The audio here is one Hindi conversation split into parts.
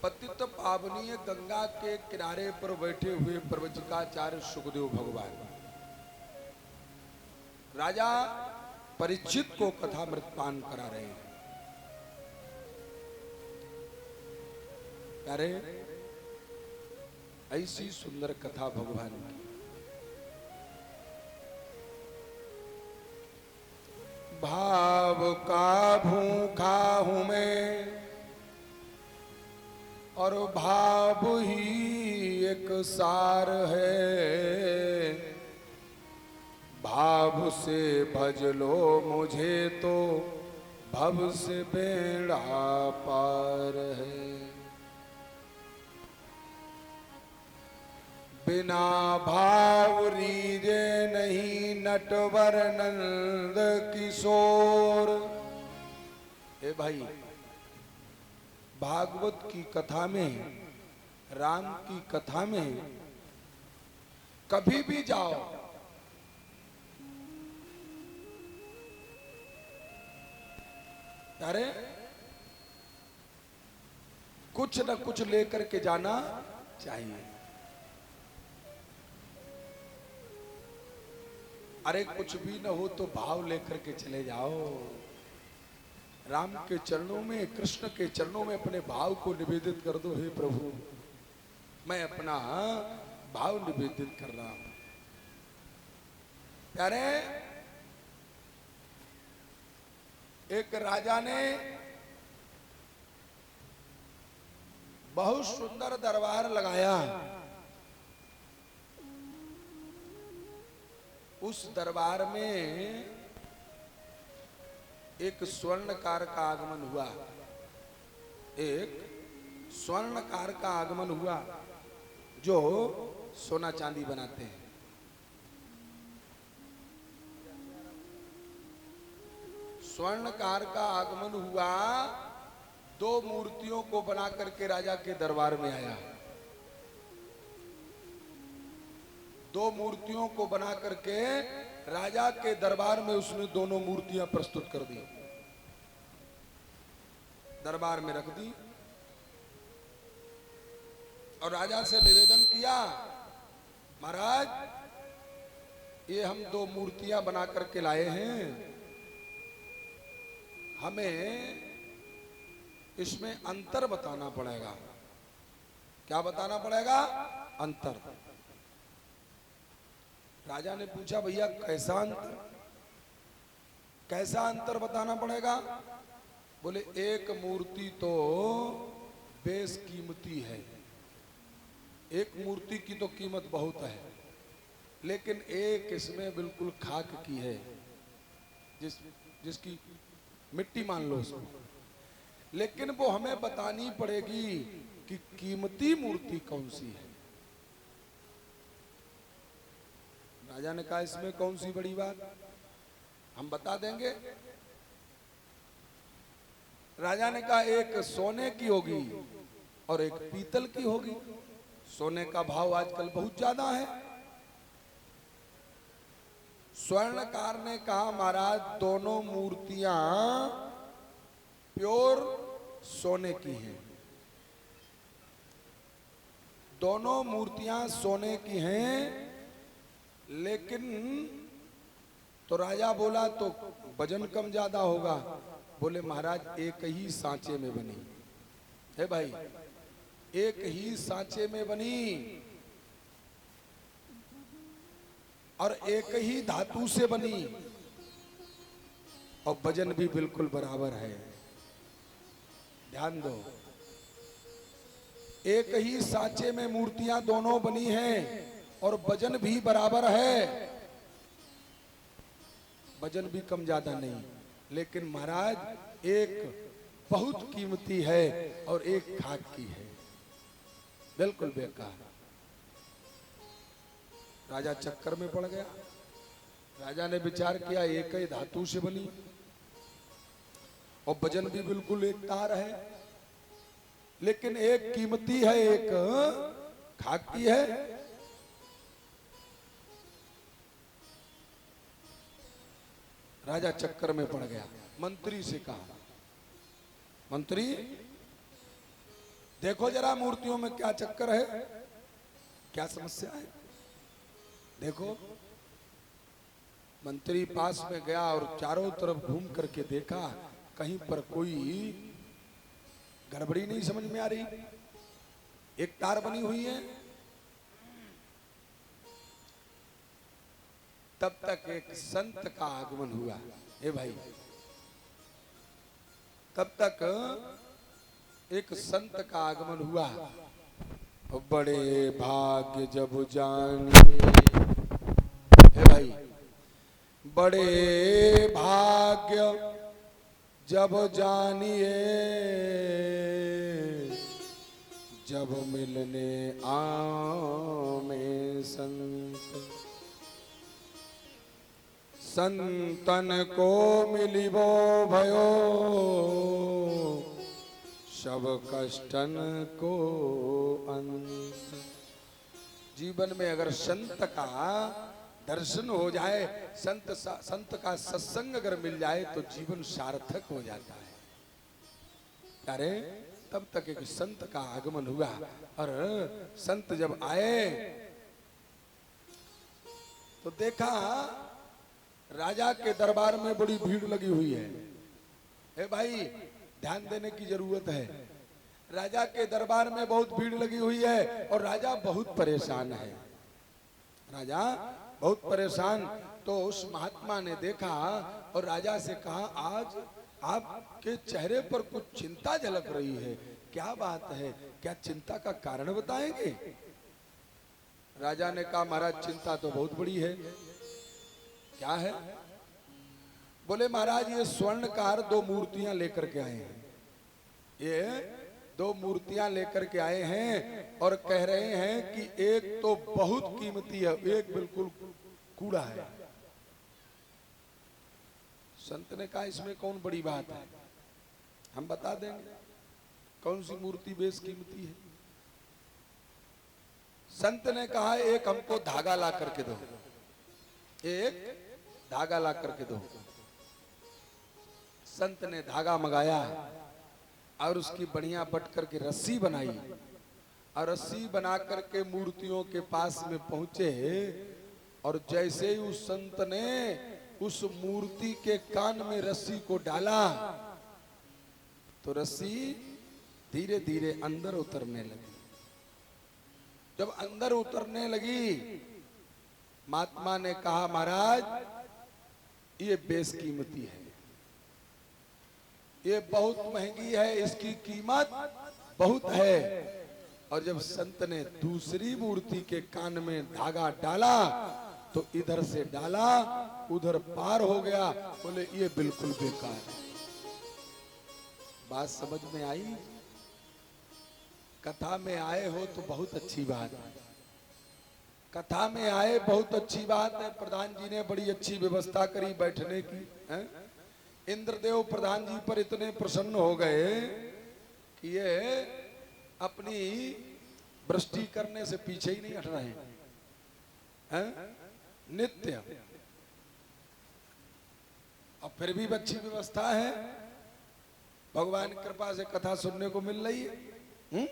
पतित पावनीय गंगा के किनारे पर बैठे हुए प्रवचकाचार्य सुखदेव भगवान राजा परीक्षित को कथामृतपान करा रहे हैं। अरे ऐसी सुंदर कथा भगवान की। भाव का भूखा हूं मैं और भाव ही एक सार है। भाव से भज लो मुझे तो भव से बेड़ा पार है। बिना भाव रीजे नहीं नटवर नंद किशोर। ए भाई, भागवत की कथा में, राम की कथा में कभी भी जाओ, अरे कुछ न कुछ लेकर के जाना चाहिए। अरे कुछ भी न हो तो भाव लेकर के चले जाओ। राम के चरणों में, कृष्ण के चरणों में अपने भाव को निवेदित कर दो। हे प्रभु, मैं अपना भाव निवेदित कर रहा हूं। प्यारे, एक राजा ने बहुत सुंदर दरबार लगाया। उस दरबार में एक स्वर्णकार का आगमन हुआ। एक स्वर्णकार का आगमन हुआ जो सोना चांदी बनाते हैं। स्वर्णकार का आगमन हुआ, दो मूर्तियों को बना करके राजा के दरबार में आया। दो मूर्तियों को बना करके राजा के दरबार में उसने दोनों मूर्तियां प्रस्तुत कर दी, दरबार में रख दी और राजा से निवेदन किया, महाराज ये हम दो मूर्तियां बना करके लाए हैं, हमें इसमें अंतर बताना पड़ेगा। क्या बताना पड़ेगा? अंतर। राजा ने पूछा, भैया कैसा अंतर? कैसा अंतर बताना पड़ेगा? बोले एक मूर्ति तो बेस कीमती है, एक मूर्ति की तो कीमत बहुत है, लेकिन एक इसमें बिल्कुल खाक की है, जिसकी मिट्टी मान लो उसको, लेकिन वो हमें बतानी पड़ेगी कि कीमती मूर्ति कौन सी है। राजा ने कहा, इसमें कौन सी बड़ी बात, हम बता देंगे। राजा ने कहा, एक सोने की होगी और एक पीतल की होगी। सोने का भाव आजकल बहुत ज्यादा है। स्वर्णकार ने कहा, महाराज दोनों मूर्तियां प्योर सोने की हैं, दोनों मूर्तियां सोने की हैं, लेकिन तो राजा बोला तो वजन कम ज्यादा होगा। बोले महाराज एक ही सांचे में बनी है भाई, एक ही सांचे में बनी और एक ही धातु से बनी और वजन भी बिल्कुल बराबर है। ध्यान दो, एक ही सांचे में मूर्तियां दोनों बनी हैं और वजन भी बराबर है, वजन भी कम ज्यादा नहीं, लेकिन महाराज एक बहुत कीमती है और एक खाक की है, बिल्कुल बेकार। राजा चक्कर में पड़ गया। राजा ने विचार किया, एक ही धातु से बनी और वजन भी बिल्कुल एक तार है, लेकिन एक कीमती है, एक खाक की है। राजा चक्कर में पड़ गया। मंत्री से कहा, मंत्री देखो जरा मूर्तियों में क्या चक्कर है, क्या समस्या है। देखो मंत्री पास में गया और चारों तरफ घूम करके देखा, कहीं पर कोई गड़बड़ी नहीं समझ में आ रही। एक तार बनी हुई है। तब तक एक संत का आगमन हुआ। हे भाई, तब तक एक संत का आगमन हुआ। बड़े भाग्य जब जानिए, हे भाई, बड़े भाग्य जब जानिए, जब मिलने आओ में संत, संतन को मिलिबो भयो, सब कष्टन को अंत। जीवन में अगर संत का दर्शन हो जाए, संत का सत्संग अगर मिल जाए तो जीवन सार्थक हो जाता है। अरे तब तक एक संत का आगमन हुआ और संत जब आए तो देखा राजा के दरबार में बड़ी भीड़ लगी हुई है। ए भाई, ध्यान देने की जरूरत है। राजा के दरबार में बहुत भीड़ लगी हुई है और राजा बहुत परेशान है। राजा बहुत परेशान। तो उस महात्मा ने देखा और राजा से कहा, आज आपके चेहरे पर कुछ चिंता झलक रही है, क्या बात है, क्या चिंता का कारण बताएंगे। राजा ने कहा, महाराज चिंता तो बहुत बड़ी है। क्या है? बोले महाराज ये स्वर्णकार 2 मूर्तियां लेकर के आए हैं। ये 2 मूर्तियां लेकर के आए हैं और कह रहे हैं कि एक तो बहुत कीमती है, एक बिल्कुल कूड़ा है। संत ने कहा, इसमें कौन बड़ी बात है, हम बता देंगे कौन सी मूर्ति बेस कीमती है। संत ने कहा, एक हमको धागा ला करके दो, एक धागा ला करके दो। संत ने धागा मंगाया और उसकी बढ़िया बट करके रस्सी बनाई और रस्सी बना करके मूर्तियों के पास में पहुंचे और जैसे ही उस संत ने उस मूर्ति के कान में रस्सी को डाला तो रस्सी धीरे धीरे अंदर उतरने लगी। जब अंदर उतरने लगी, महात्मा ने कहा, महाराज ये बेशकीमती है, ये बहुत महंगी है, इसकी कीमत बहुत है। और जब संत ने दूसरी मूर्ति के कान में धागा डाला तो इधर से डाला उधर पार हो गया। बोले ये बिल्कुल बेकार है। बात समझ में आई? कथा में आए हो तो बहुत अच्छी बात है, कथा में आए बहुत अच्छी बात है। प्रधान जी ने बड़ी अच्छी व्यवस्था करी बैठने की है? इंद्रदेव प्रधान जी पर इतने प्रसन्न हो गए कि ये अपनी वृष्टि करने से पीछे ही नहीं हट रहे हैं। नित्य अब फिर भी अच्छी व्यवस्था है, भगवान की कृपा से कथा सुनने को मिल रही है।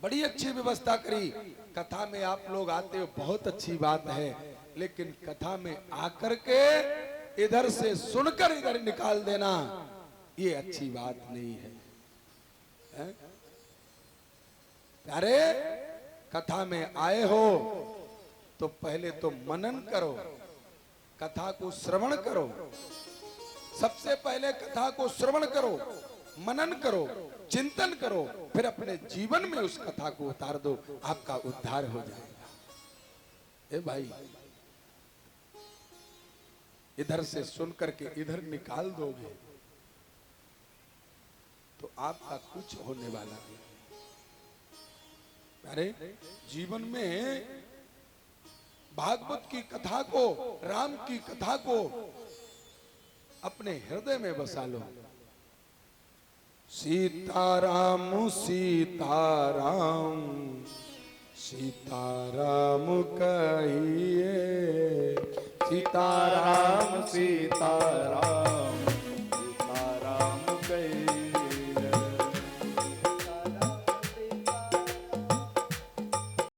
बड़ी अच्छी व्यवस्था करी। कथा में आप लोग आते हो बहुत अच्छी बात है, लेकिन कथा में आकर के इधर से सुनकर इधर निकाल देना ये अच्छी बात नहीं है, है? अरे कथा में आए हो तो पहले तो मनन करो, कथा को श्रवण करो। सबसे पहले कथा को श्रवण करो, मनन करो, चिंतन करो, फिर अपने जीवन में उस कथा को उतार दो, आपका उद्धार हो जाएगा। ए भाई, इधर से सुन करके इधर निकाल दोगे तो आपका कुछ होने वाला नहीं। अरे जीवन में भागवत की कथा को, राम की कथा को अपने हृदय में बसा लो। सीताराम सीताराम सीताराम कहिए, सीताराम सीताराम